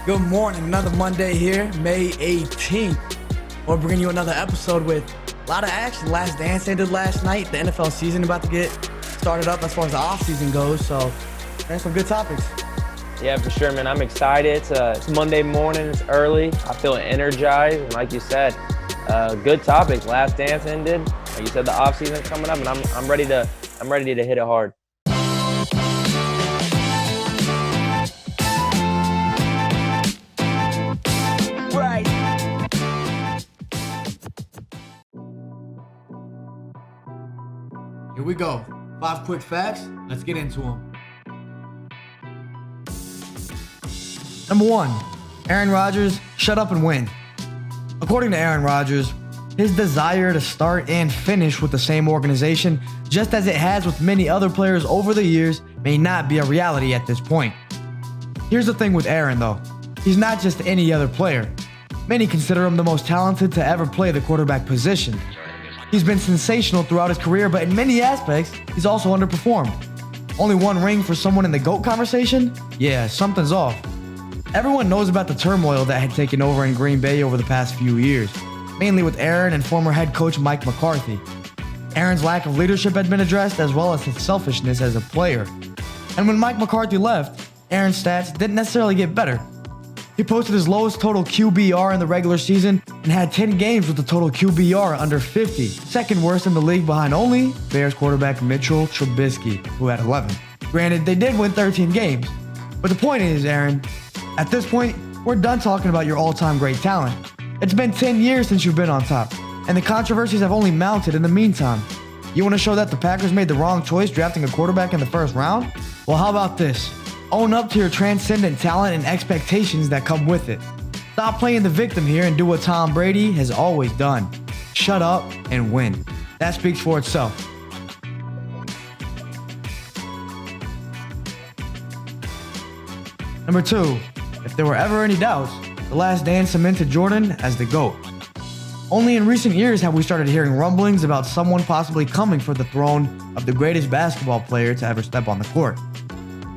Good morning, another Monday here, May 18th. We're bringing you another episode with a lot of action. Last Dance ended last night. The NFL season about to get started up as far as the offseason goes, so there's some good topics. Yeah, for sure, man. I'm excited. It's Monday morning. It's early. I feel energized. And like you said, good topics. Last Dance ended. Like you said, the offseason coming up, and I'm ready to hit it hard. Right. Here we go. 5 quick facts. Let's get into them. Number 1, Aaron Rodgers, shut up and win. According to Aaron Rodgers, his desire to start and finish with the same organization, just as it has with many other players over the years, may not be a reality at this point. Here's the thing with Aaron though. He's not just any other player. Many consider him the most talented to ever play the quarterback position. He's been sensational throughout his career, but in many aspects, he's also underperformed. Only one ring for someone in the GOAT conversation? Yeah, something's off. Everyone knows about the turmoil that had taken over in Green Bay over the past few years, mainly with Aaron and former head coach Mike McCarthy. Aaron's lack of leadership had been addressed, as well as his selfishness as a player. And when Mike McCarthy left, Aaron's stats didn't necessarily get better. He posted his lowest total QBR in the regular season and had 10 games with a total QBR under 50, second worst in the league behind only Bears quarterback Mitchell Trubisky, who had 11. Granted, they did win 13 games, but the point is, Aaron, at this point, we're done talking about your all-time great talent. It's been 10 years since you've been on top, and the controversies have only mounted in the meantime. You want to show that the Packers made the wrong choice drafting a quarterback in the first round? Well, how about this? Own up to your transcendent talent and expectations that come with it. Stop playing the victim here and do what Tom Brady has always done. Shut up and win. That speaks for itself. Number 2, if there were ever any doubts, The Last Dance cemented Jordan as the GOAT. Only in recent years have we started hearing rumblings about someone possibly coming for the throne of the greatest basketball player to ever step on the court.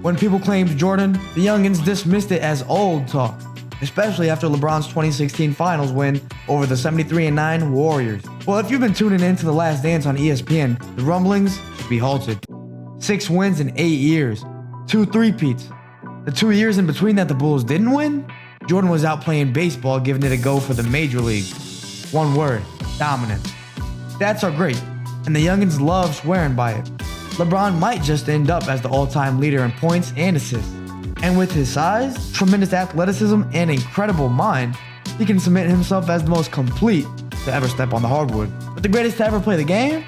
When people claimed Jordan, the youngins dismissed it as old talk, especially after LeBron's 2016 finals win over the 73-9 Warriors. Well, if you've been tuning in to The Last Dance on ESPN, the rumblings should be halted. 6 wins in 8 years, 2 three-peats. The 2 years in between that the Bulls didn't win, Jordan was out playing baseball, giving it a go for the major leagues. One word, dominance. Stats are great, and the youngins love swearing by it. LeBron might just end up as the all-time leader in points and assists. And with his size, tremendous athleticism, and incredible mind, he can cement himself as the most complete to ever step on the hardwood. But the greatest to ever play the game?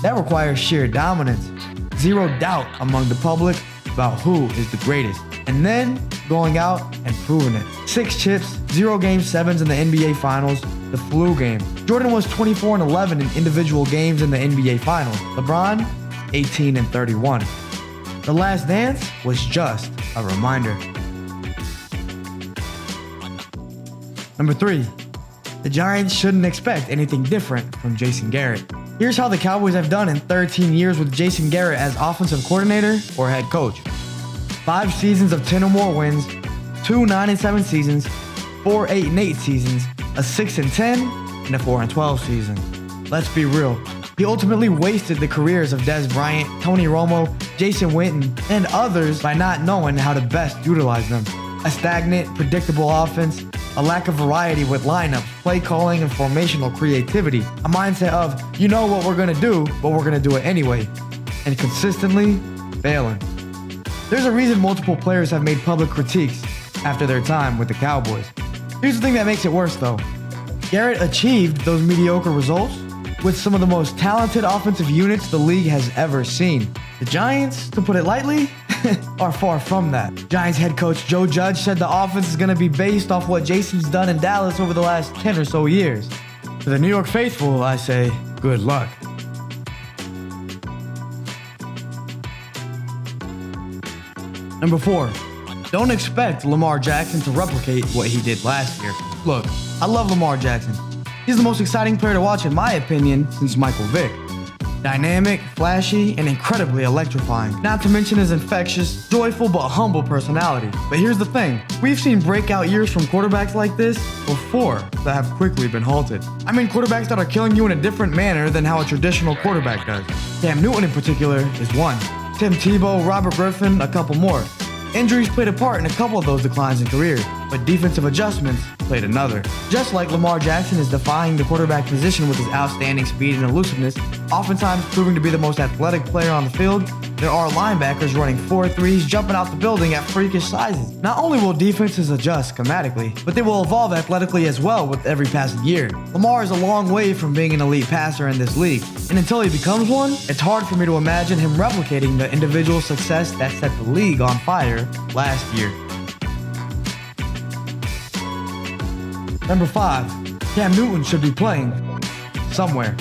That requires sheer dominance. Zero doubt among the public about who is the greatest. And then going out and proving it. 6 chips, 0 Game 7s in the NBA Finals, the flu game. Jordan was 24-11 in individual games in the NBA Finals. LeBron, 18-31. The Last Dance was just a reminder. Number 3, the Giants shouldn't expect anything different from Jason Garrett. Here's how the Cowboys have done in 13 years with Jason Garrett as offensive coordinator or head coach. 5 seasons of 10 or more wins, 2 9-7 seasons, 4 8-8 seasons, a 6-10, and a 4-12 season. Let's be real. He ultimately wasted the careers of Dez Bryant, Tony Romo, Jason Witten, and others by not knowing how to best utilize them. A stagnant, predictable offense, a lack of variety with lineups, play calling, and formational creativity. A mindset of, you know what we're going to do, but we're going to do it anyway. And consistently failing. There's a reason multiple players have made public critiques after their time with the Cowboys. Here's the thing that makes it worse though. Garrett achieved those mediocre results with some of the most talented offensive units the league has ever seen. The Giants, to put it lightly, are far from that. Giants head coach Joe Judge said the offense is going to be based off what Jason's done in Dallas over the last 10 or so years. To the New York faithful, I say, good luck. Number 4, don't expect Lamar Jackson to replicate what he did last year. Look, I love Lamar Jackson. He's the most exciting player to watch in my opinion since Michael Vick. Dynamic, flashy, and incredibly electrifying. Not to mention his infectious, joyful, but humble personality. But here's the thing. We've seen breakout years from quarterbacks like this before that have quickly been halted. I mean quarterbacks that are killing you in a different manner than how a traditional quarterback does. Cam Newton in particular is one. Tim Tebow, Robert Griffin, a couple more. Injuries played a part in a couple of those declines in career, but defensive adjustments played another. Just like Lamar Jackson is defying the quarterback position with his outstanding speed and elusiveness, oftentimes proving to be the most athletic player on the field, there are linebackers running 4.3s, jumping out the building at freakish sizes. Not only will defenses adjust schematically, but they will evolve athletically as well with every passing year. Lamar is a long way from being an elite passer in this league, and until he becomes one, it's hard for me to imagine him replicating the individual success that set the league on fire last year. Number 5, Cam Newton should be playing somewhere.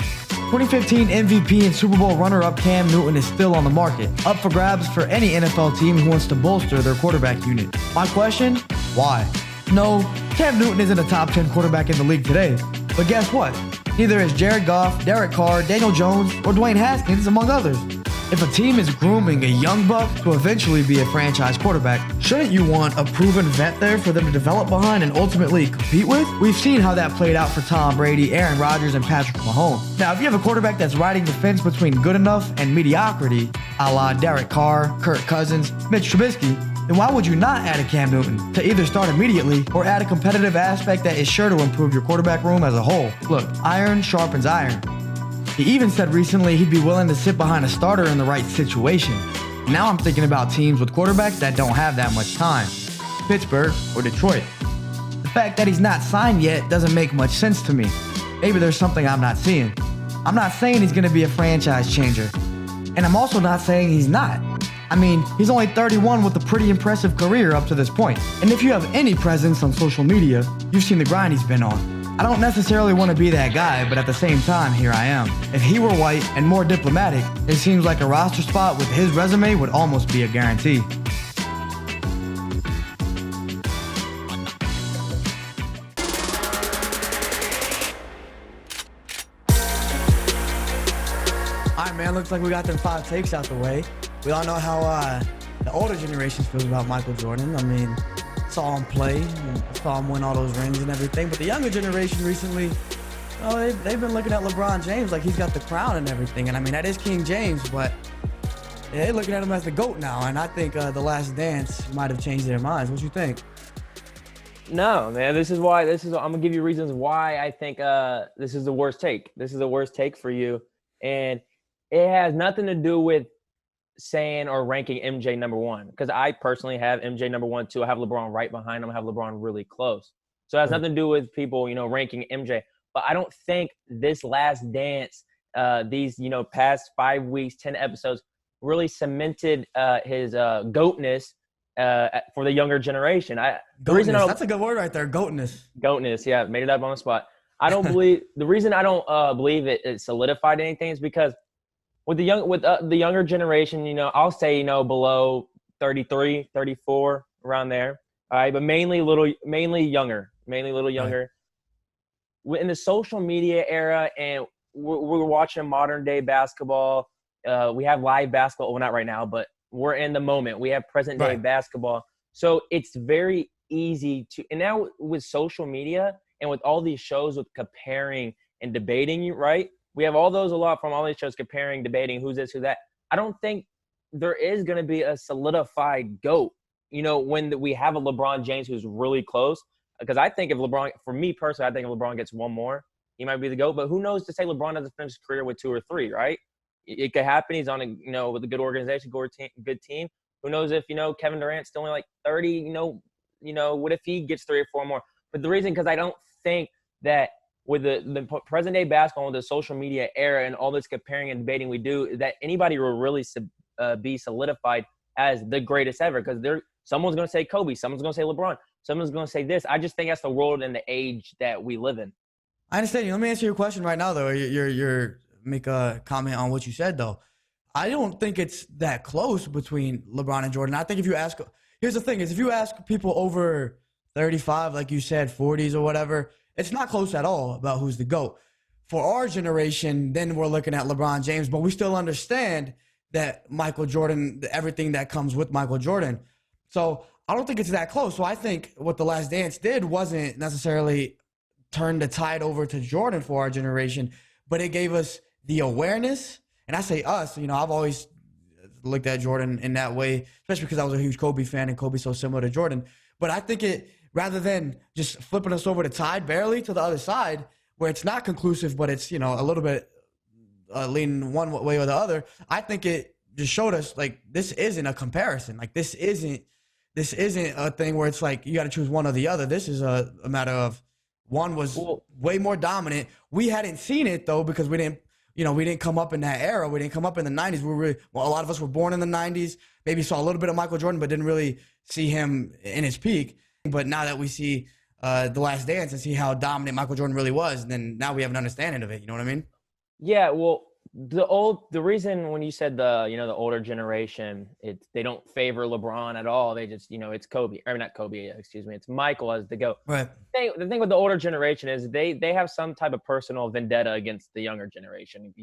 2015 MVP and Super Bowl runner-up Cam Newton is still on the market, up for grabs for any NFL team who wants to bolster their quarterback unit. My question? Why? No, Cam Newton isn't a top 10 quarterback in the league today, but guess what? Neither is Jared Goff, Derek Carr, Daniel Jones, or Dwayne Haskins, among others. If a team is grooming a young buck to eventually be a franchise quarterback, shouldn't you want a proven vet there for them to develop behind and ultimately compete with? We've seen how that played out for Tom Brady, Aaron Rodgers, and Patrick Mahomes. Now, if you have a quarterback that's riding the fence between good enough and mediocrity, a la Derek Carr, Kirk Cousins, Mitch Trubisky, then why would you not add a Cam Newton to either start immediately or add a competitive aspect that is sure to improve your quarterback room as a whole? Look, iron sharpens iron. He even said recently he'd be willing to sit behind a starter in the right situation. Now I'm thinking about teams with quarterbacks that don't have that much time. Pittsburgh or Detroit. The fact that he's not signed yet doesn't make much sense to me. Maybe there's something I'm not seeing. I'm not saying he's going to be a franchise changer. And I'm also not saying he's not. I mean, he's only 31 with a pretty impressive career up to this point. And if you have any presence on social media, you've seen the grind he's been on. I don't necessarily want to be that guy, but at the same time, here I am. If he were white and more diplomatic, it seems like a roster spot with his resume would almost be a guarantee. Alright man, looks like we got them 5 takes out the way. We all know how the older generation feels about Michael Jordan. I mean, saw him play, saw him win all those rings and everything. But the younger generation recently, they've been looking at LeBron James like he's got the crown and everything. And I mean, that is King James, but they're looking at him as the GOAT now. And I think The Last Dance might have changed their minds. What you think? No, man. I'm gonna give you reasons why I think this is the worst take. This is the worst take for you, and it has nothing to do with saying or ranking MJ number 1, because I personally have MJ number 1 too. I have LeBron right behind him. I have LeBron really close. So it has nothing to do with people, ranking MJ. But I don't think this Last Dance, these, past 5 weeks, 10 episodes really cemented his GOATness for the younger generation. That's a good word right there, GOATness. GOATness, yeah, made it up on the spot. I don't believe – the reason I don't believe it solidified anything is because with the younger generation, I'll say, below 33, 34, around there. All right, but mainly younger. Right. In the social media era, and we're watching modern day basketball. We have live basketball. Well, not right now, but we're in the moment. We have present day basketball. So it's very easy to – and now with social media and with all these shows with comparing and debating, right? We have all those a lot from all these shows comparing, debating who's this, who's that. I don't think there is going to be a solidified GOAT, when we have a LeBron James who's really close. Because I think for me personally, I think if LeBron gets one more, he might be the GOAT. But who knows to say LeBron doesn't finish his career with 2 or 3, right? It could happen. He's on with a good organization, good team. Who knows if, Kevin Durant's still only like 30, what if he gets 3 or 4 more? But the reason, because I don't think that with the present day basketball, with the social media era and all this comparing and debating we do, that anybody will really be solidified as the greatest ever. Because someone's going to say Kobe, someone's going to say LeBron, someone's going to say this. I just think that's the world and the age that we live in. I understand you. Let me answer your question right now, though. You're make a comment on what you said, though. I don't think it's that close between LeBron and Jordan. I think here's the thing, is if you ask people over 35, like you said, 40s or whatever, it's not close at all about who's the GOAT. for our generation, then we're looking at LeBron James, but we still understand that Michael Jordan, everything that comes with Michael Jordan. So I don't think it's that close. So I think what The Last Dance did wasn't necessarily turn the tide over to Jordan for our generation, but it gave us the awareness. And I say us, I've always looked at Jordan in that way, especially because I was a huge Kobe fan and Kobe's so similar to Jordan. But I think it, rather than just flipping us over the tide barely to the other side, where it's not conclusive, but it's, a little bit leaning one way or the other, I think it just showed us, like, this isn't a comparison. Like, this isn't a thing where it's like you got to choose one or the other. This is a matter of one was way more dominant. We hadn't seen it, though, because we didn't come up in that era. We didn't come up in the 90s. A lot of us were born in the 90s, maybe saw a little bit of Michael Jordan, but didn't really see him in his peak. But now that we see The Last Dance and see how dominant Michael Jordan really was, then now we have an understanding of it. You know what I mean? Yeah, well, the reason when you said the older generation, they don't favor LeBron at all. They just, it's Kobe, or not Kobe, excuse me, it's Michael as the GOAT. Right. The thing with the older generation is they have some type of personal vendetta against the younger generation.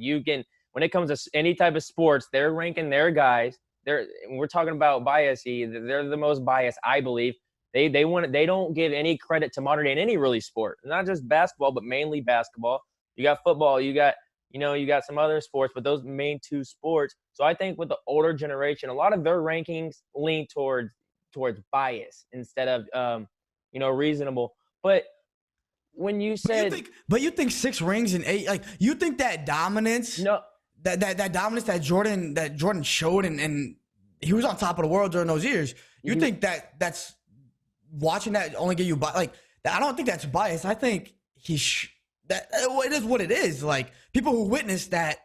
When it comes to any type of sports, they're ranking their guys. We're talking about bias. They're the most biased, I believe. They don't give any credit to modern day in any really sport, not just basketball, but mainly basketball. You got football, you got some other sports, but those main two sports. So I think with the older generation, a lot of their rankings lean towards bias instead of reasonable. But when you said, you think 6 rings and 8, like, you think that dominance, that dominance that Jordan showed, and he was on top of the world during those years. You think that's watching that only get you like? I don't think that's bias. I think that it is what it is. Like, people who witnessed that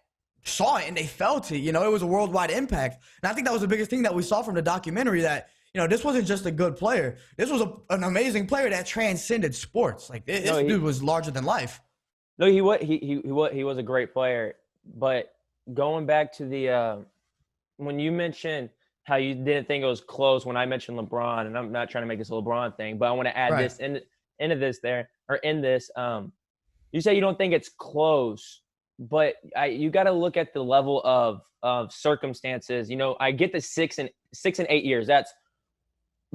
saw it and they felt it. It was a worldwide impact. And I think that was the biggest thing that we saw from the documentary, that, this wasn't just a good player. This was an amazing player that transcended sports. Like, this dude was larger than life. No, he was a great player. But going back to the when you mentioned how you didn't think it was close when I mentioned LeBron, and I'm not trying to make this a LeBron thing, but I want to add this into this there, or in this. You say you don't think it's close, but you got to look at the level of circumstances. I get the 6 and 8 years. That's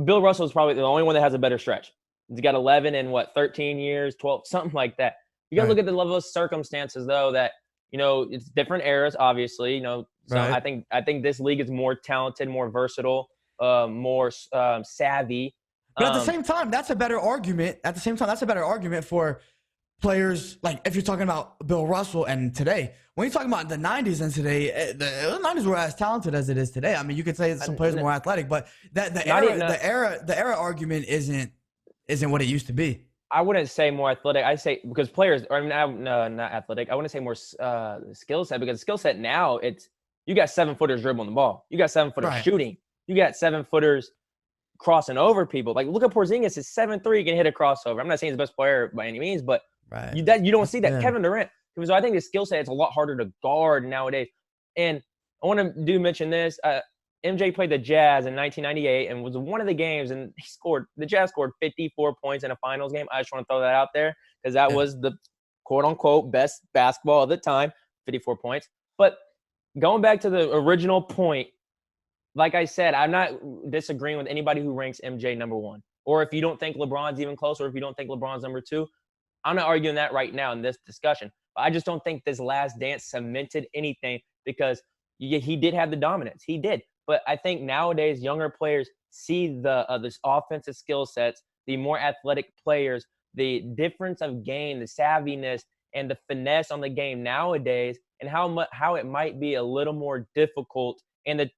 Bill Russell is probably the only one that has a better stretch. He's got 11 and 13 years, 12, something like that. You got to look at the level of circumstances, though, that, it's different eras, obviously, So I think this league is more talented, more versatile, more savvy. But at the same time, that's a better argument. For players, like, if you're talking about Bill Russell and today. When you're talking about the 90s and today, the 90s were as talented as it is today. I mean, you could say some players are more athletic, but the era argument isn't what it used to be. I wouldn't say more athletic. I say because players, not athletic. I wouldn't say more skill set, because skill set now, you got 7-footers dribbling the ball. You got 7-footers shooting. You got 7-footers crossing over people. Like, look at Porzingis, is 7'3", he can hit a crossover. I'm not saying he's the best player by any means, but you don't see that. Yeah. Kevin Durant. So I think the skill set is a lot harder to guard nowadays. And I want to mention this. MJ played the Jazz in 1998 and was one of the games, and the Jazz scored 54 points in a finals game. I just want to throw that out there because that was the quote-unquote best basketball of the time, 54 points. But going back to the original point, like I said, I'm not disagreeing with anybody who ranks MJ number 1. Or if you don't think LeBron's even close, or if you don't think LeBron's number 2, I'm not arguing that right now in this discussion. But I just don't think this Last Dance cemented anything, because he did have the dominance. He did. But I think nowadays younger players see this offensive skill sets, the more athletic players, the difference of game, the savviness, and the finesse on the game nowadays, and how it might be a little more difficult. And the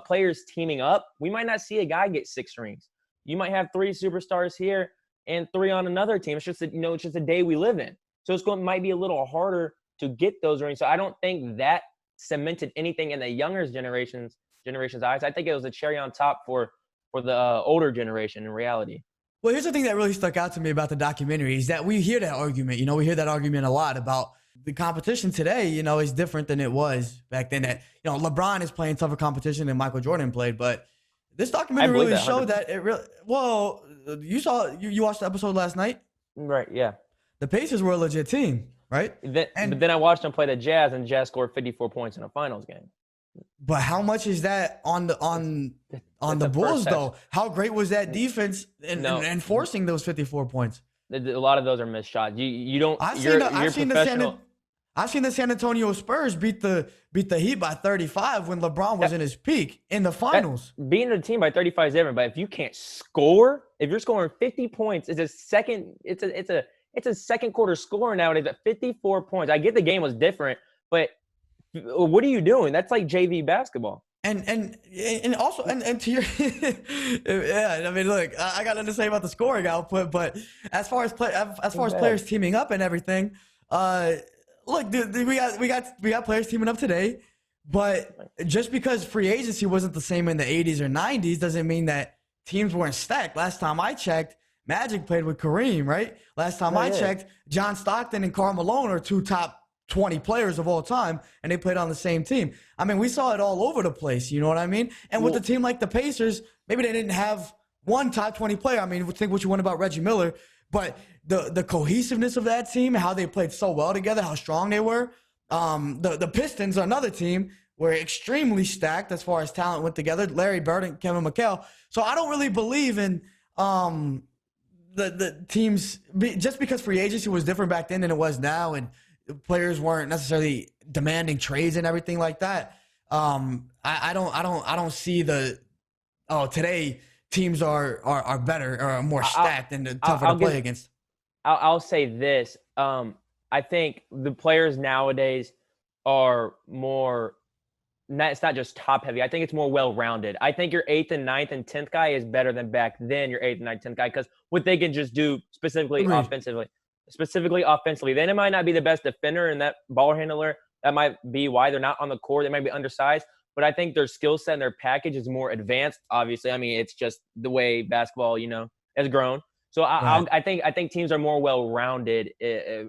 players teaming up, we might not see a guy get 6 rings. You might have 3 superstars here and 3 on another team. It's just it's just a day we live in. So might be a little harder to get those rings. So I don't think that cemented anything in the younger generation's eyes. I think it was a cherry on top for the older generation in reality. Well, here's the thing that really stuck out to me about the documentary is that we hear that argument. We hear that argument a lot about the competition today, is different than it was back then. That, LeBron is playing tougher competition than Michael Jordan played. But this documentary really showed that it really, you watched the episode last night? Right, yeah. The Pacers were a legit team. right? But then I watched them play the Jazz, and the Jazz scored 54 points in a finals game. But how much is that on the Bulls though? How great was that defense in forcing those 54 points? A lot of those are missed shots. You don't. I've seen the San Antonio Spurs beat the Heat by 35 when LeBron was in his peak in the finals. Beating a team by 35 is different, but if you can't score, if you're scoring 50 points, it's a second quarter score nowadays at 54 points. I get the game was different, but what are you doing? That's like JV basketball. And also to your yeah, I mean, look, I got nothing to say about the scoring output, but as far as players teaming up and everything, look, we got players teaming up today, but just because free agency wasn't the same in the 80s or 90s doesn't mean that teams weren't stacked. Last time I checked, Magic played with Kareem, right? Last time I checked, John Stockton and Karl Malone are two top 20 players of all time, and they played on the same team. I mean, we saw it all over the place, you know what I mean? And with a team like the Pacers, maybe they didn't have one top 20 player. I mean, think what you want about Reggie Miller, but the cohesiveness of that team, how they played so well together, how strong they were. The Pistons, another team, were extremely stacked as far as talent went together. Larry Bird and Kevin McHale. So I don't really believe in the teams, just because free agency was different back then than it was now, and players weren't necessarily demanding trades and everything like that. I don't see today teams are better or more stacked and tougher to play against. I'll say this. I think the players nowadays are more. It's not just top heavy. I think it's more well-rounded. I think your 8th and 9th and 10th guy is better than back then your 8th and 9th, 10th guy, because what they can just do specifically offensively. Then it might not be the best defender and that ball handler. That might be why they're not on the court. They might be undersized, but I think their skill set and their package is more advanced. Obviously, I mean, it's just the way basketball, has grown. So I think teams are more well-rounded.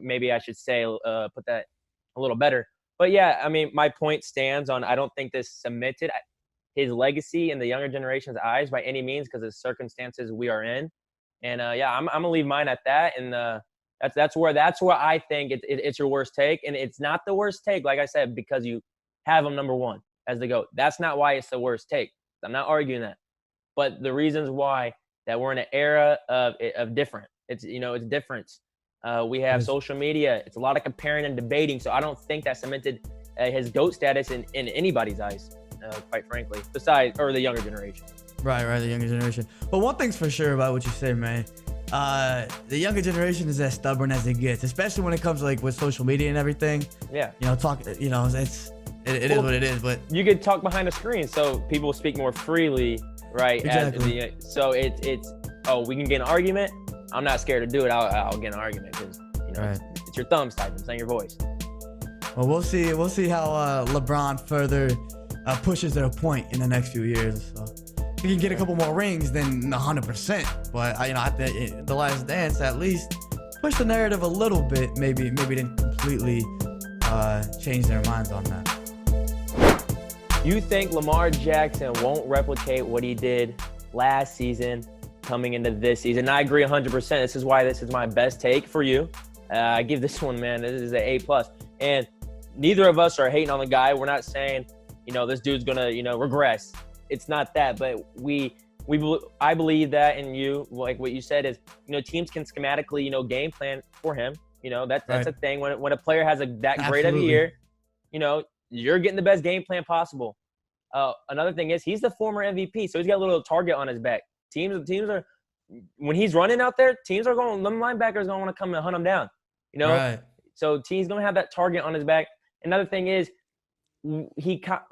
Maybe I should say put that a little better. But yeah, I mean, my point stands on. I don't think this cemented his legacy in the younger generation's eyes by any means, because of the circumstances we are in. And I'm gonna leave mine at that. And that's where I think it's your worst take, and it's not the worst take, like I said, because you have him number one as the GOAT. That's not why it's the worst take. I'm not arguing that, but the reasons why that we're in an era of different. It's difference. We have social media. It's a lot of comparing and debating. So I don't think that cemented his GOAT status in anybody's eyes, quite frankly, besides the younger generation. Right, the younger generation. But one thing's for sure about what you say, man. The younger generation is as stubborn as it gets, especially when it comes to, with social media and everything. Yeah. It is what it is. But you could talk behind a screen, so people speak more freely, right? Exactly. So it's we can get an argument. I'm not scared to do it. I'll get an argument because it's your thumbs typing, it's not your voice. Well, we'll see how LeBron further pushes their point in the next few years. So if he can get a couple more rings, then 100%. But at the Last Dance, at least push the narrative a little bit. Maybe didn't completely change their minds on that. You think Lamar Jackson won't replicate what he did last season coming into this season? I agree 100%. This is why this is my best take for you. I give this one, man, this is an A+. And neither of us are hating on the guy. We're not saying, this dude's going to, regress. It's not that, but I believe that in you, like what you said is, teams can schematically, game plan for him. That's a thing. When a player has that great of a year, you're getting the best game plan possible. Another thing is he's the former MVP, so he's got a little target on his back. Teams are, when he's running out there, them linebackers going to want to come and hunt him down, Right. So he's going to have that target on his back. Another thing is I'm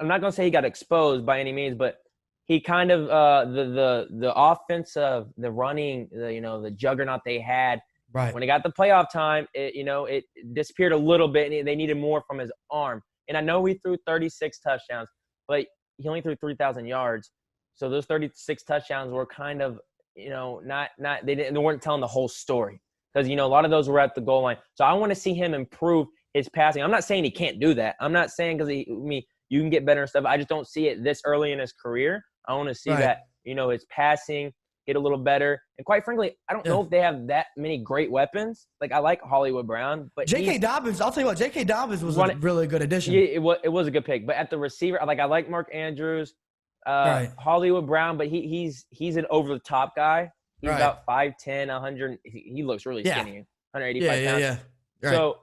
not going to say he got exposed by any means, but he kind of, the offensive, the running, the juggernaut they had, right, when it got the playoff time, it disappeared a little bit, and they needed more from his arm. And I know he threw 36 touchdowns, but he only threw 3,000 yards. So those 36 touchdowns were kind of, they weren't telling the whole story, because, a lot of those were at the goal line. So I want to see him improve his passing. I'm not saying he can't do that. I'm not saying you can get better and stuff. I just don't see it this early in his career. I want to see that, his passing, get a little better. And quite frankly, I don't know if they have that many great weapons. Like, I like Hollywood Brown, but J.K. Dobbins, I'll tell you what, J.K. Dobbins was a really good addition. Yeah, it was a good pick. But at the receiver, I like Mark Andrews, Hollywood Brown, but he's an over-the-top guy. He's about 5'10", 100. He looks really skinny, 185 pounds. Yeah. Right. So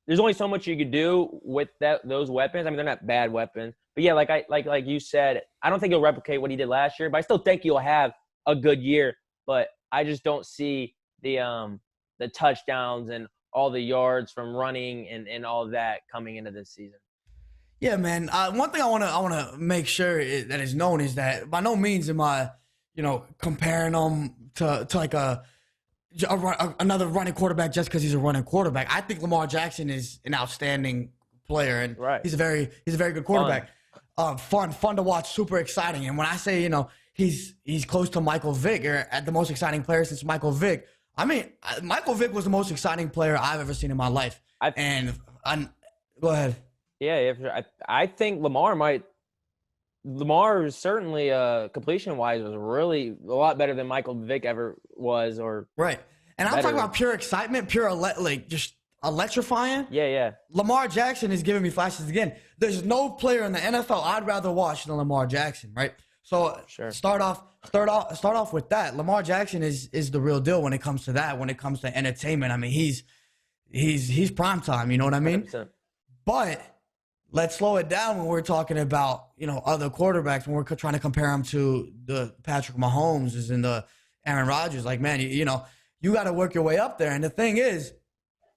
there's only so much you could do with those weapons. I mean, they're not bad weapons. But yeah, like you said, I don't think he'll replicate what he did last year, but I still think he'll have a good year. But I just don't see the touchdowns and all the yards from running and all of that coming into this season. Yeah, man. One thing I wanna make sure that is known is that by no means am I, comparing them to like another running quarterback just because he's a running quarterback. I think Lamar Jackson is an outstanding player, and he's a very good quarterback. Fun to watch, super exciting. And when I say he's close to Michael Vick, or at the most exciting player since Michael Vick, I mean Michael Vick was the most exciting player I've ever seen in my life. Go ahead. Yeah, I think Lamar is certainly completion-wise was really a lot better than Michael Vick ever was. Right. And I'm talking about pure excitement, just electrifying. Yeah. Lamar Jackson is giving me flashes again. There's no player in the NFL I'd rather watch than Lamar Jackson, right? So start off with that. Lamar Jackson is the real deal when it comes to that, when it comes to entertainment. I mean, he's prime time, you know what I mean? 100%. But let's slow it down when we're talking about, other quarterbacks, when we're trying to compare them to the Patrick Mahomes and the Aaron Rodgers. Like, man, you got to work your way up there. And the thing is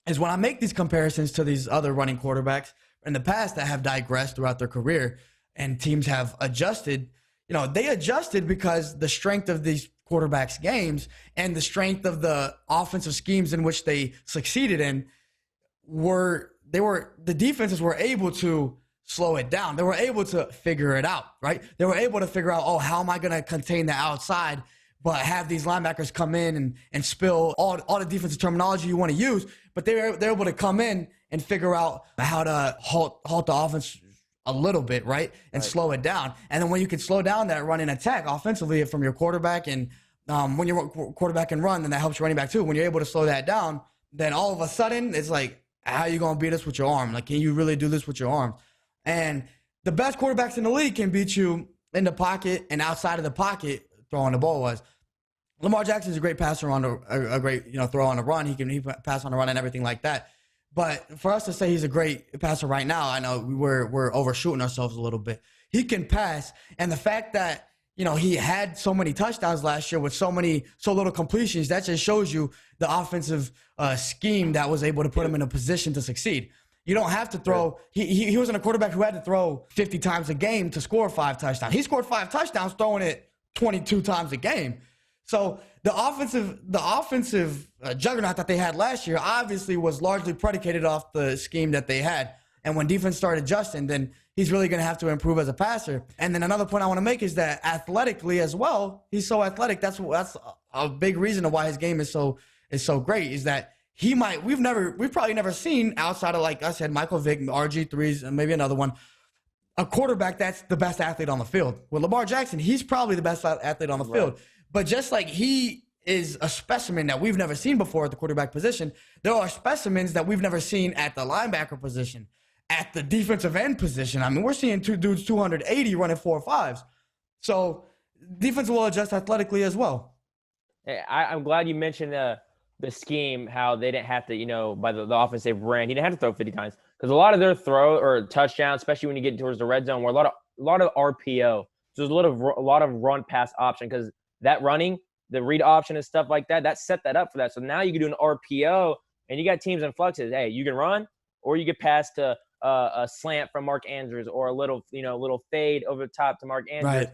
when I make these comparisons to these other running quarterbacks in the past that have digressed throughout their career and teams have adjusted, they adjusted because the strength of these quarterbacks' games and the strength of the offensive schemes in which they succeeded in the defenses were able to slow it down. They were able to figure it out, right? They were able to figure out, how am I going to contain the outside, but have these linebackers come in and spill all the defensive terminology you want to use. But they're able to come in and figure out how to halt the offense a little bit, right? And slow it down. And then when you can slow down that running attack offensively from your quarterback, and when your quarterback can run, then that helps your running back too. When you're able to slow that down, then all of a sudden it's like, how are you going to beat us with your arm? Like, can you really do this with your arm? And the best quarterbacks in the league can beat you in the pocket and outside of the pocket throwing the ball was. Lamar Jackson is a great passer on a great throw on the run. He can pass on the run and everything like that. But for us to say he's a great passer right now, I know we're overshooting ourselves a little bit. He can pass, and the fact that he had so many touchdowns last year with so little completions, that just shows you the offensive scheme that was able to put him in a position to succeed. You don't have to throw. He wasn't a quarterback who had to throw 50 times a game to score 5 touchdowns. He scored 5 touchdowns throwing it 22 times a game. So the offensive juggernaut that they had last year obviously was largely predicated off the scheme that they had. And when defense started adjusting, then he's really going to have to improve as a passer. And then another point I want to make is that athletically as well, he's so athletic. That's a big reason of why his game is so great, is that we've probably never seen, outside of, like I said, Michael Vick, RG3s, and maybe another one, a quarterback that's the best athlete on the field. With Lamar Jackson, he's probably the best athlete on the field. But just like he is a specimen that we've never seen before at the quarterback position, there are specimens that we've never seen at the linebacker position, at the defensive end position. I mean, we're seeing 2 dudes 280 running 4.5s. So defense will adjust athletically as well. Hey, I'm glad you mentioned the scheme, how they didn't have to, by the offense they've ran, he didn't have to throw 50 times. Because a lot of their throw or touchdowns, especially when you get towards the red zone, were a lot of RPO. So there's a lot of run pass option, because that running, the read option and stuff like that set that up for that. So now you can do an RPO, and you got teams in fluxes. Hey, you can run, or you get past to a slant from Mark Andrews, or a little fade over the top to Mark Andrews. Right.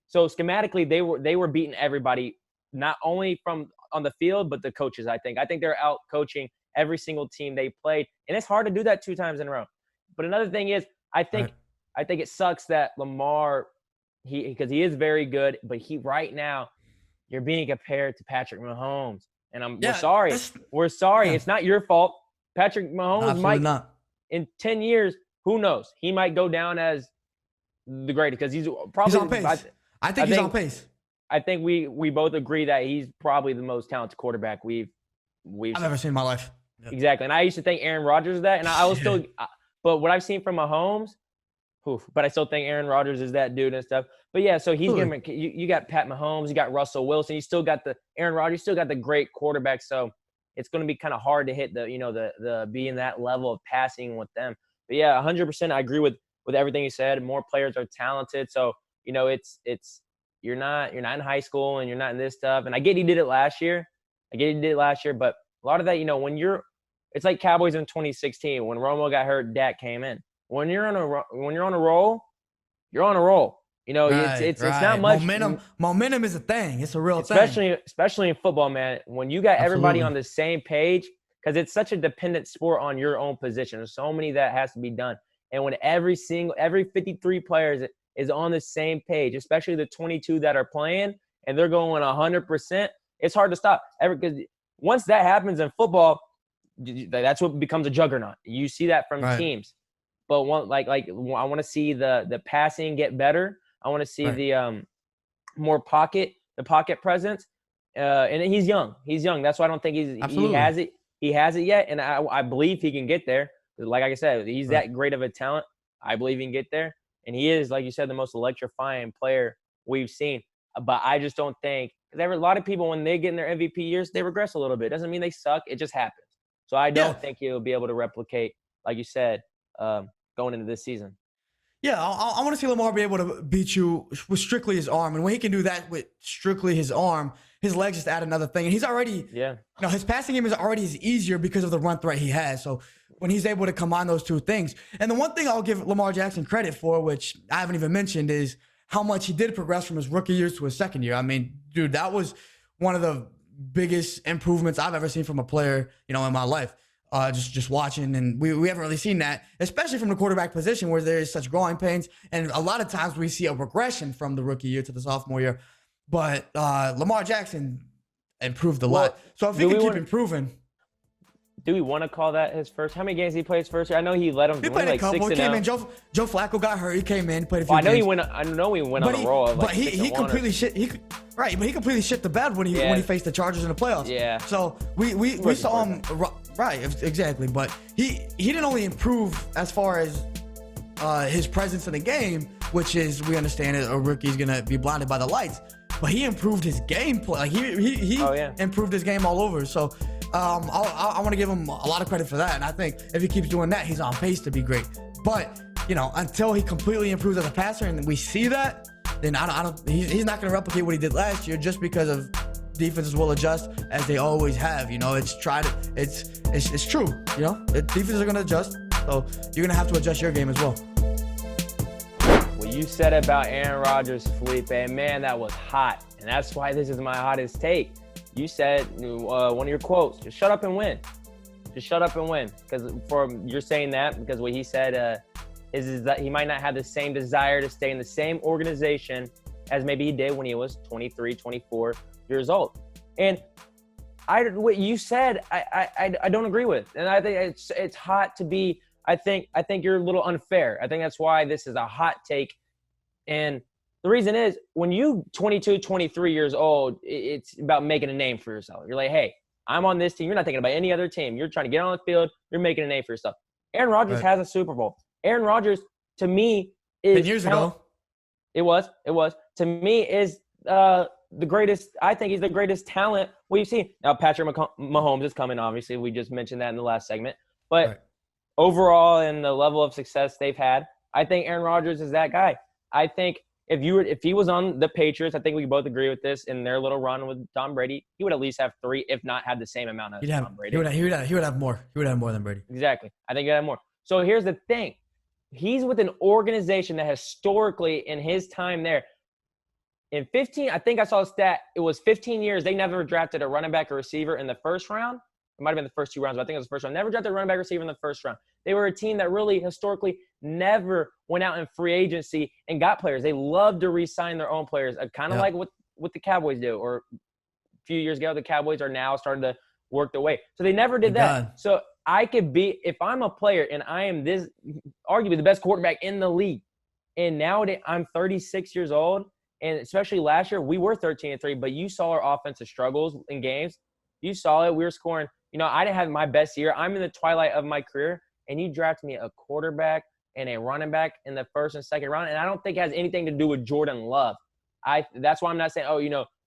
So schematically, they were beating everybody, not only from on the field, but the coaches. I think they're out coaching every single team they played, and it's hard to do that 2 times in a row. But another thing is, I think it sucks that Lamar, because he is very good, but right now you're being compared to Patrick Mahomes, and we're sorry. We're sorry. Yeah. It's not your fault. Patrick Mahomes in 10 years, who knows? He might go down as the greatest, because he's probably on pace. I think he's on pace. think we both agree that he's probably the most talented quarterback we've I've ever seen in my life. Yep. Exactly. And I used to think Aaron Rodgers is that, and I was still, but what I've seen from Mahomes, but I still think Aaron Rodgers is that dude and stuff. But yeah, so he's gonna. You got Pat Mahomes, you got Russell Wilson, you still got the Aaron Rodgers, you still got the great quarterback. So it's gonna be kind of hard to hit the being that level of passing with them. But yeah, 100%, I agree with everything you said. More players are talented, so it's you're not in high school and you're not in this stuff. And I get he did it last year. But a lot of that, it's like Cowboys in 2016 when Romo got hurt, Dak came in. When you're on a roll, you're on a roll. It's not much. Momentum is a thing. It's a real thing. Especially in football, man. When you got everybody on the same page, because it's such a dependent sport on your own position. There's so many that has to be done. And when every 53 players is on the same page, especially the 22 that are playing, and they're going 100%, it's hard to stop. Because once that happens in football, that's what becomes a juggernaut. You see that from teams. But I want to see the passing get better. I want to see the more pocket presence. And he's young. That's why I don't think he has it yet. And I believe he can get there. Like I said, he's that great of a talent. I believe he can get there. And he is, like you said, the most electrifying player we've seen. But I just don't think – because a lot of people, when they get in their MVP years, they regress a little bit. It doesn't mean they suck. It just happens. So I don't think he'll be able to replicate, like you said, going into this season. Yeah, I want to see Lamar be able to beat you with strictly his arm. And when he can do that with strictly his arm, his legs just add another thing. And he's already his passing game is already easier because of the run threat he has. So when he's able to combine those two things. And the one thing I'll give Lamar Jackson credit for, which I haven't even mentioned, is how much he did progress from his rookie years to his second year. I mean, dude, that was one of the biggest improvements I've ever seen from a player, in my life. Just watching, and we haven't really seen that, especially from the quarterback position where there is such growing pains. And a lot of times we see a regression from the rookie year to the sophomore year. But Lamar Jackson improved a lot. So if he can keep improving. Do we want to call that his first? How many games did he play his first year? I know he led him. He played a couple. He came in. Joe Flacco got hurt. He came in, played a few games. I know he went on a roll. But he completely shit. But he completely shit the bed when he faced the Chargers in the playoffs. Yeah. So we saw him. Right, exactly. But he didn't only improve as far as his presence in the game, which is, we understand it, a rookie's gonna be blinded by the lights. But he improved his gameplay. Like he improved his game all over. So I want to give him a lot of credit for that. And I think if he keeps doing that, he's on pace to be great. But until he completely improves as a passer, and we see that, then he's not going to replicate what he did last year, just because of defenses will adjust as they always have. It's true. Defenses are going to adjust, so you're going to have to adjust your game as well. What you said about Aaron Rodgers, Felipe, man, that was hot, and that's why this is my hottest take. You said one of your quotes: "Just shut up and win." Just shut up and win. Because you're saying that because what he said is that he might not have the same desire to stay in the same organization as maybe he did when he was 23, 24 years old. And what you said, I don't agree with. And I think it's hot to be. I think you're a little unfair. I think that's why this is a hot take. And the reason is, when you 22, 23 years old, it's about making a name for yourself. You're like, hey, I'm on this team. You're not thinking about any other team. You're trying to get on the field. You're making a name for yourself. Aaron Rodgers has a Super Bowl. Aaron Rodgers, to me, is 10 years ago. It was. To me, is the greatest. I think he's the greatest talent we've seen. Now, Patrick Mahomes is coming, obviously. We just mentioned that in the last segment. But overall, in the level of success they've had, I think Aaron Rodgers is that guy. I think if he was on the Patriots, I think we both agree with this, in their little run with Tom Brady, he would at least have 3, if not have the same amount as Tom Brady. He would have more. He would have more than Brady. Exactly. I think he'd have more. So here's the thing. He's with an organization that historically, in his time there, in 15, I think I saw a stat, it was 15 years, they never drafted a running back or receiver in the first round. It might have been the first 2 rounds, but I think it was the first round. Never drafted a running back or receiver in the first round. They were a team that really historically never went out in free agency and got players. They loved to re-sign their own players, kind of like what the Cowboys do. Or a few years ago, the Cowboys are now starting to work their way. So they never did that. So I could be, if I'm a player and I am this, arguably the best quarterback in the league, and nowadays I'm 36 years old, And especially last year, we were 13-3, but you saw our offensive struggles in games. You saw it. We were scoring. I didn't have my best year. I'm in the twilight of my career, and you drafted me a quarterback and a running back in the first and second round, and I don't think it has anything to do with Jordan Love. That's why I'm not saying,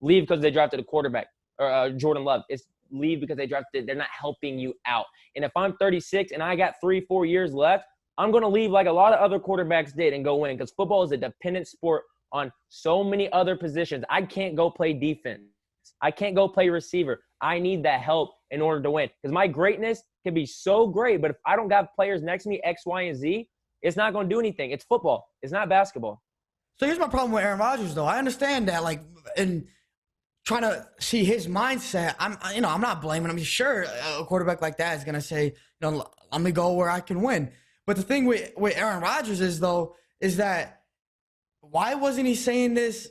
leave because they drafted a quarterback or Jordan Love. It's leave because they're not helping you out. And if I'm 36 and I got 3-4 years left, I'm going to leave like a lot of other quarterbacks did and go in, because football is a dependent sport on so many other positions. I can't go play defense. I can't go play receiver. I need that help in order to win, because my greatness can be so great, but if I don't got players next to me, X, Y, and Z, it's not going to do anything. It's football. It's not basketball. So here's my problem with Aaron Rodgers, though. I understand that, like, in trying to see his mindset, I'm not blaming him. Sure, a quarterback like that is going to say, let me go where I can win. But the thing with Aaron Rodgers is that why wasn't he saying this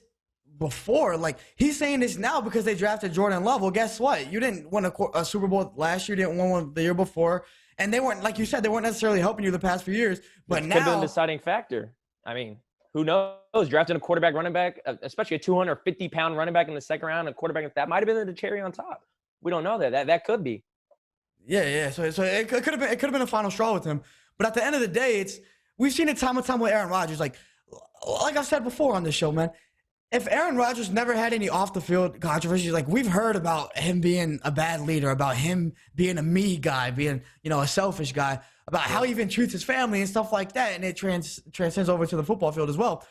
before? Like, he's saying this now because they drafted Jordan Love. Well, guess what? You didn't win a Super Bowl last year. Didn't win one the year before. And they weren't, like you said, they weren't necessarily helping you the past few years. But now, could have been a deciding factor. I mean, who knows? Drafting a quarterback, running back, especially a 250-pound running back in the second round, a quarterback that might have been the cherry on top. We don't know that. That could be. Yeah. So it could have been a final straw with him. But at the end of the day, we've seen it time and time with Aaron Rodgers. Like I've said before on this show, man. If Aaron Rodgers never had any off-the-field controversies, like we've heard about him being a bad leader, about him being a me guy, being, a selfish guy, about how he even treats his family and stuff like that, and it transcends over to the football field as well.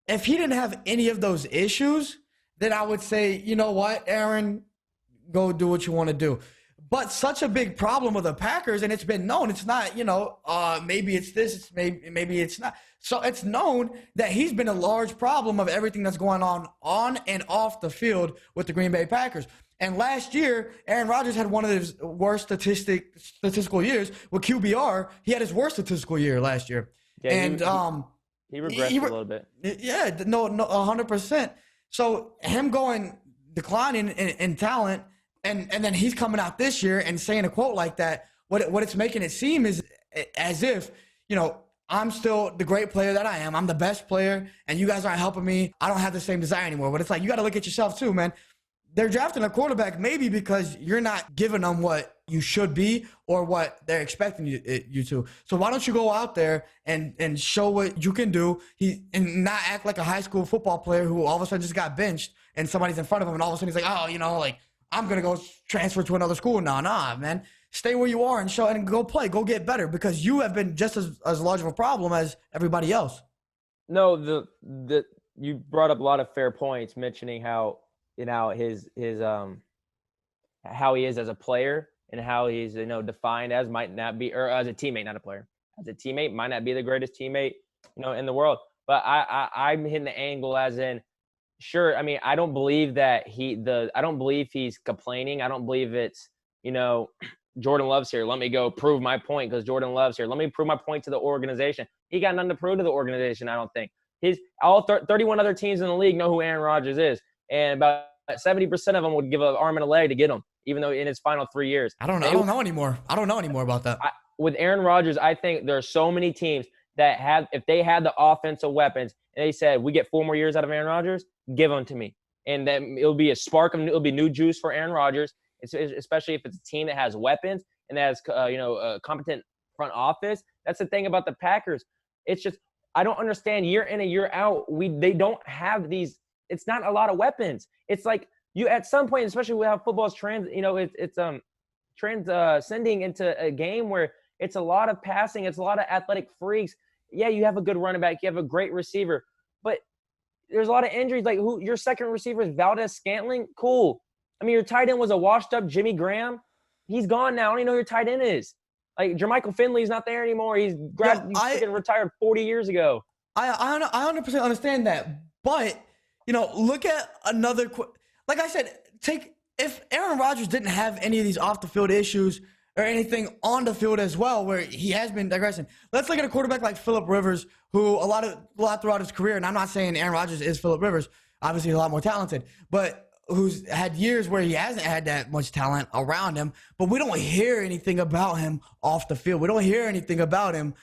If he didn't have any of those issues, then I would say, you know what, Aaron, go do what you want to do. But such a big problem with the Packers, and it's been known, it's not, maybe it's this, maybe it's not. So it's known that he's been a large problem of everything that's going on and off the field with the Green Bay Packers. And last year, Aaron Rodgers had one of his worst statistical years. With QBR, he had his worst statistical year last year. Yeah, and he regressed a little bit. Yeah, no, 100%. So him declining in talent, and then he's coming out this year and saying a quote like that, what it's making it seem is as if, I'm still the great player that I am. I'm the best player, and you guys aren't helping me. I don't have the same desire anymore. But it's like, you got to look at yourself too, man. They're drafting a quarterback maybe because you're not giving them what you should be or what they're expecting you to. So why don't you go out there and show what you can do and not act like a high school football player who all of a sudden just got benched and somebody's in front of him and all of a sudden he's like, I'm going to go transfer to another school. Nah, man. Stay where you are and go play. Go get better, because you have been just as large of a problem as everybody else. No, you brought up a lot of fair points, mentioning how his how he is as a player and how he's defined as might not be, or as a teammate, not a player. As a teammate, might not be the greatest teammate in the world. But I'm hitting the angle as in, sure. I mean, I don't believe that I don't believe he's complaining. I don't believe it's Jordan Love's here. Let me go prove my point because Jordan Love's here. Let me prove my point to the organization. He got nothing to prove to the organization, I don't think. All 31 other teams in the league know who Aaron Rodgers is, and about 70% of them would give an arm and a leg to get him, even though in his final 3 years. I don't know anymore. I don't know anymore about that. With Aaron Rodgers, I think there are so many teams that if they had the offensive weapons and they said, we get 4 more years out of Aaron Rodgers, give them to me. And then it'll be a spark of, it'll be new juice for Aaron Rodgers, especially if it's a team that has weapons and that has, a competent front office. That's the thing about the Packers. It's just, I don't understand year in and year out. They don't have these. It's not a lot of weapons. It's like you at some point, especially with how football's transcending into a game where it's a lot of passing. It's a lot of athletic freaks. Yeah, you have a good running back. You have a great receiver, but there's a lot of injuries. Like your second receiver is Valdez-Scantling. Cool. I mean, your tight end was a washed-up Jimmy Graham. He's gone now. I don't even know who your tight end is. Like, Jermichael Finley's not there anymore. He's retired 40 years ago. I 100% understand that. But, look at another – like I said, if Aaron Rodgers didn't have any of these off-the-field issues or anything on the field as well, where he has been digressing. Let's look at a quarterback like Philip Rivers, who a lot throughout his career, and I'm not saying Aaron Rodgers is Philip Rivers. Obviously, he's a lot more talented. But who's had years where he hasn't had that much talent around him, but we don't hear anything about him off the field. We don't hear anything about him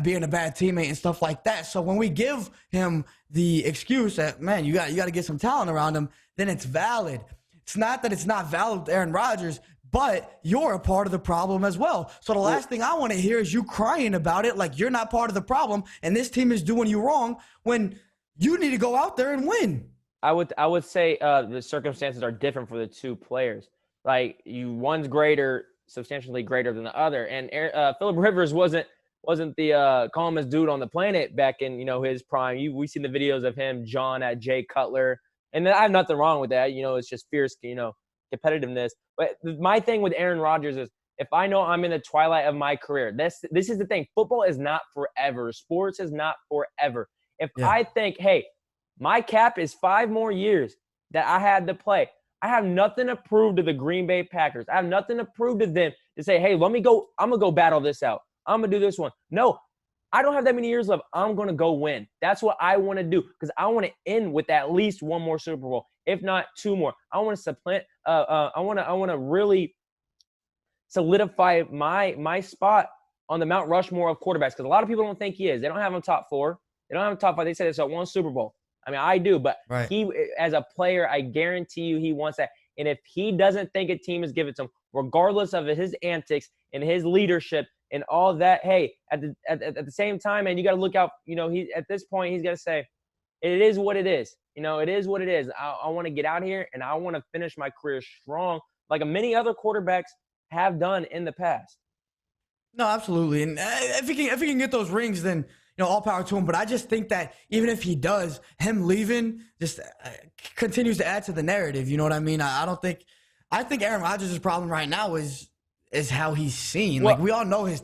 being a bad teammate and stuff like that. So when we give him the excuse that, man, you got to get some talent around him, then it's valid. It's not that it's not valid with Aaron Rodgers, but you're a part of the problem as well. So the last thing I want to hear is you crying about it like you're not part of the problem and this team is doing you wrong when you need to go out there and win. I would say the circumstances are different for the two players. Like one's greater, substantially greater than the other. And Philip Rivers wasn't the calmest dude on the planet back in his prime. We've seen the videos of him, John at Jay Cutler, and I have nothing wrong with that. It's just fierce, competitiveness. But my thing with Aaron Rodgers is, if I know I'm in the twilight of my career, this is the thing. Football is not forever. Sports is not forever. If I think, hey, my cap is 5 more years that I had to play, I have nothing to prove to the Green Bay Packers. I have nothing to prove to them to say, hey, let me go. I'm going to go battle this out. I'm going to do this one. No, I don't have that many years left. I'm going to go win. That's what I want to do, because I want to end with at least 1 more Super Bowl, if not 2 more. I want to supplant. I want to really solidify my spot on the Mount Rushmore of quarterbacks, because a lot of people don't think he is. They don't have him top 4. They don't have him top 5. They said it's at 1 Super Bowl. I mean, I do, but he, as a player, I guarantee you he wants that. And if he doesn't think a team is giving it to him, regardless of his antics and his leadership and all that, hey, at the same time, man, you got to look out. He at this point, he's got to say, it is what it is. It is what it is. I want to get out here and I want to finish my career strong, like many other quarterbacks have done in the past. No, absolutely. And if he can get those rings, then all power to him. But I just think that even if he does, him leaving just continues to add to the narrative. You know what I mean? I think Aaron Rodgers' problem right now is how he's seen. Well, like we all know his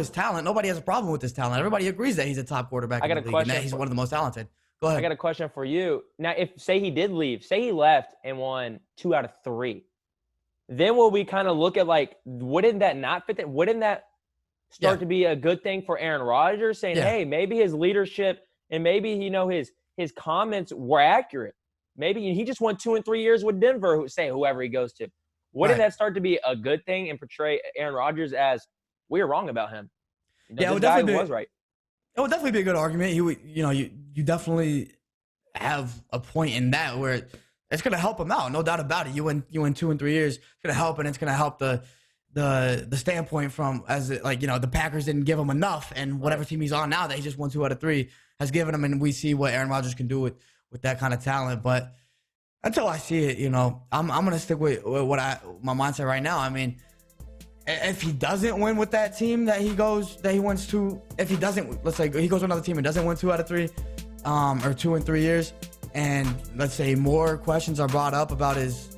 talent. Nobody has a problem with his talent. Everybody agrees that he's a top quarterback in the league and that he's one of the most talented. Go ahead. I got a question for you. Now, if say he did leave, say he left and won 2 out of 3, then will we kind of look at wouldn't that not fit that? Wouldn't that start to be a good thing for Aaron Rodgers, saying, hey, maybe his leadership and maybe his comments were accurate. Maybe he just won 2 and 3 years with Denver, whoever he goes to. Wouldn't that start to be a good thing and portray Aaron Rodgers as we were wrong about him? This guy was right. It would definitely be a good argument. You definitely have a point in that where it's going to help him out, no doubt about it. You win 2 and 3 years, it's going to help, and it's going to help the standpoint from the Packers didn't give him enough, and whatever team he's on now that he just won 2 out of 3 has given him, and we see what Aaron Rodgers can do with that kind of talent. But until I see it, I'm going to stick with my mindset right now. I mean, if he doesn't win with that team that he wins 2, if he doesn't, let's say he goes to another team and doesn't win 2 out of 3, or 2 and 3 years, and let's say more questions are brought up about his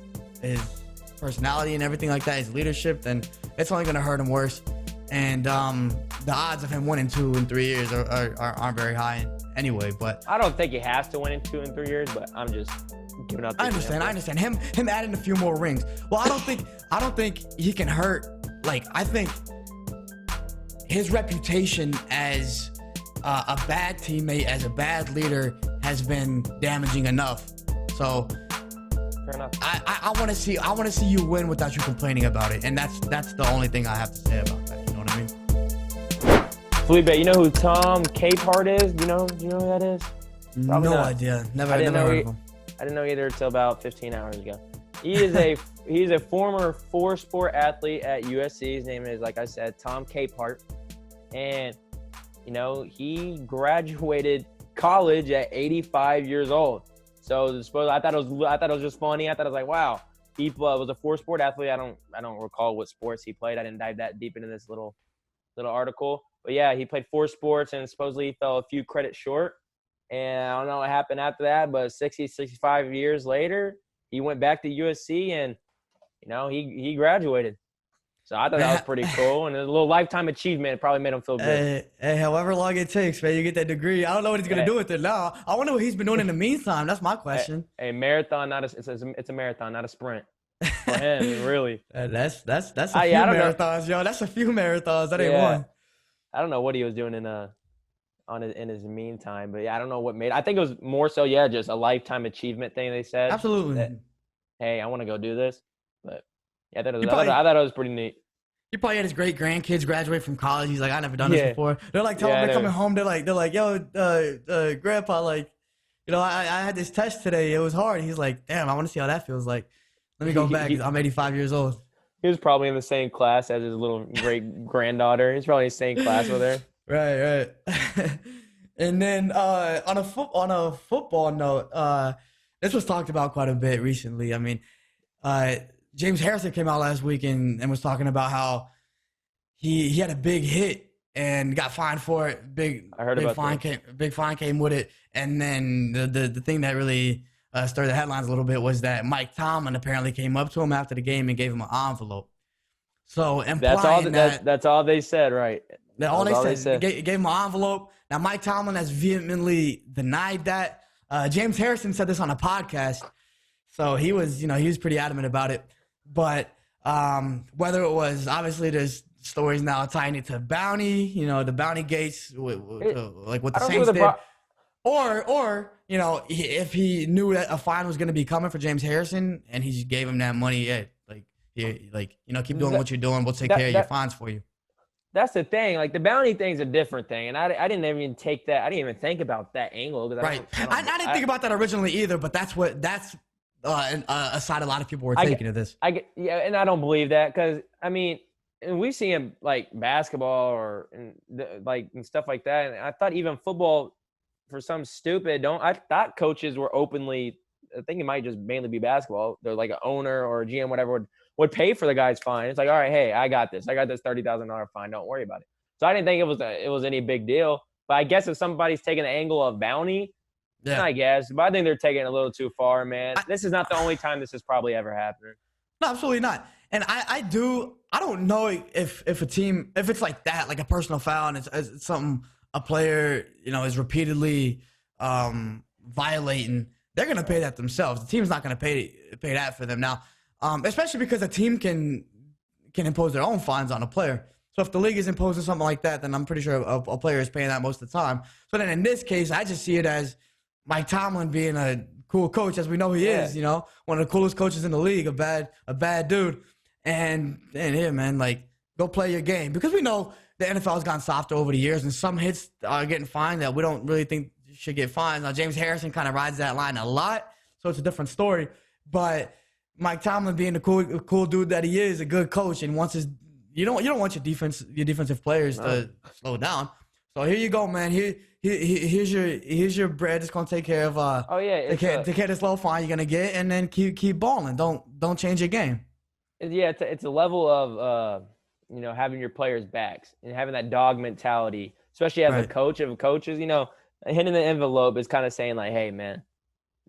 personality and everything like that, his leadership, then it's only going to hurt him worse. And the odds of him winning 2 and 3 years aren't very high anyway. But I don't think he has to win in 2 and 3 years, but I'm just giving up. I understand. Him adding a few more rings. Well, I don't think he can hurt. I think his reputation as a bad teammate, as a bad leader, has been damaging enough. So fair enough. I want to see you win without you complaining about it, and that's the only thing I have to say about that. You know what I mean? Felipe, you know who Tom Capehart is? Do you know who that is? Probably no idea. Never heard of him. I didn't know either until about 15 hours ago. He's a former 4-sport athlete at USC. His name is, like I said, Tom Capehart, and he graduated college at 85 years old. So I thought it was just funny. I thought it was like, wow, he was a 4-sport athlete. I don't recall what sports he played. I didn't dive that deep into this little article. But yeah, he played 4 sports and supposedly he fell a few credits short. And I don't know what happened after that, but 65 years later, he went back to USC and he graduated. So I thought that was pretty cool, and a little lifetime achievement. It probably made him feel good. Hey, however long it takes, man, you get that degree. I don't know what he's gonna do with it now. I wonder what he's been doing in the meantime. That's my question. A marathon, it's a marathon, not a sprint. For him, really. That's a few marathons, yo. That's a few marathons. That ain't one. I don't know what he was doing in his meantime, but yeah, I don't know what made. I think it was more so, just a lifetime achievement thing. They said absolutely. Hey, I want to go do this, but. Yeah, I thought it was pretty neat. He probably had his great grandkids graduate from college. He's like, I never done this before. They're like telling him they're coming home. They're like, yo, Grandpa, like, I had this test today. It was hard. He's like, damn, I want to see how that feels like. Let me go back. I'm 85 years old. He was probably in the same class as his little great granddaughter. He's probably in the same class with her. Right. And then on a football note, this was talked about quite a bit recently. I mean, James Harrison came out last week and was talking about how he had a big hit and got fined for it. I heard about that. Big fine came with it. And then the thing that really stirred the headlines a little bit was that Mike Tomlin apparently came up to him after the game and gave him an envelope. So implying that's all they said, right? All they said. Gave him an envelope. Now Mike Tomlin has vehemently denied that. James Harrison said this on a podcast, so he was pretty adamant about it. But whether it was, obviously there's stories now tying it to bounty, the bounty gates with the Saints did. Or if he knew that a fine was going to be coming for James Harrison and he just gave him that money, keep doing what you're doing. We'll take care of your fines for you. That's the thing. Like, the bounty thing's a different thing, and I didn't even take that. I didn't even think about that angle. Right. I didn't think about that originally either, but that's a side a lot of people were taking of this. And I don't believe that because, I mean, and we see him like basketball and stuff like that. And I thought even football, for some stupid, I thought coaches were openly. I think it might just mainly be basketball. They're like an owner or a GM, whatever, would pay for the guy's fine. It's like, all right, hey, I got this $30,000 fine. Don't worry about it. So I didn't think it was any big deal. But I guess if somebody's taking the angle of bounty, I guess. But I think they're taking it a little too far, man. This is not the only time this has probably ever happened. No, absolutely not. And I don't know if a team, if it's like that, like a personal foul, and it's something a player, is repeatedly violating, they're going to pay that themselves. The team's not going to pay that for them now, especially because a team can impose their own fines on a player. So if the league is imposing something like that, then I'm pretty sure a player is paying that most of the time. So then in this case, I just see it as Mike Tomlin being a cool coach, as we know he is, one of the coolest coaches in the league, a bad dude. And here, man, like, go play your game. Because we know the NFL has gotten softer over the years, and some hits are getting fined that we don't really think should get fined. Now, James Harrison kind of rides that line a lot, so it's a different story. But Mike Tomlin, being the cool dude that he is, a good coach, and wants you don't want your defensive players to slow down. So here you go, man. Here's your bread. It's gonna take care of take care of this low fine you're gonna get, and then keep balling. Don't change your game. Yeah, it's a level of having your players' backs and having that dog mentality, especially as a coach. If a coach is hitting the envelope is kind of saying like, hey man,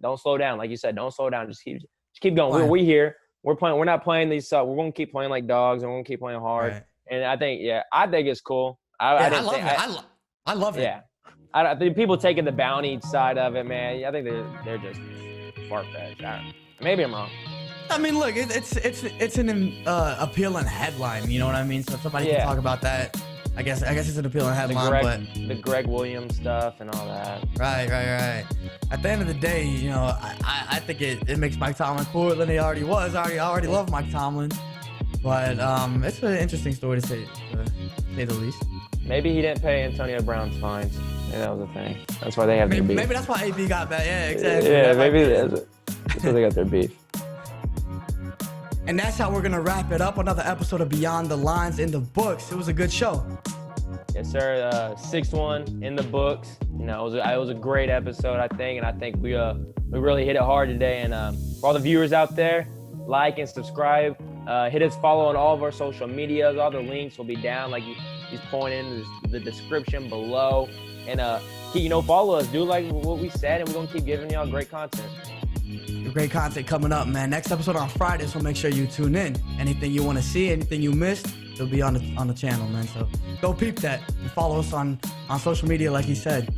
don't slow down. Like you said, don't slow down. Just keep going. We're here. We're playing. We're not playing these. We're gonna keep playing like dogs, and we're gonna keep playing hard. Right. And I think it's cool. I love it. Yeah, I think people taking the bounty side of it, man. I think they're just far-fetched. Maybe I'm wrong. I mean, look, it's an appealing headline. You know what I mean? So if somebody can talk about that, I guess it's an appealing headline. The Greg Williams stuff and all that. Right. At the end of the day, I think it makes Mike Tomlin cooler than he already was. I already love Mike Tomlin, but it's an interesting story to say the least. Maybe he didn't pay Antonio Brown's fines. Yeah, that was a thing. That's why they have their beef. Maybe that's why AB got bad. Yeah, exactly. Yeah, maybe that's why they got their beef. And that's how we're going to wrap it up. Another episode of Beyond the Lines in the books. It was a good show. Yes, sir. Sixth one in the books. It was a great episode, I think. And I think we really hit it hard today. And for all the viewers out there, like and subscribe. Hit us follow on all of our social medias. All the links will be down, like he's pointing in the description below. And follow us. Do like what we said, and we're going to keep giving y'all great content. Great content coming up, man. Next episode on Friday, so make sure you tune in. Anything you want to see, anything you missed, it'll be on the channel, man. So go peep that and follow us on social media, like he said.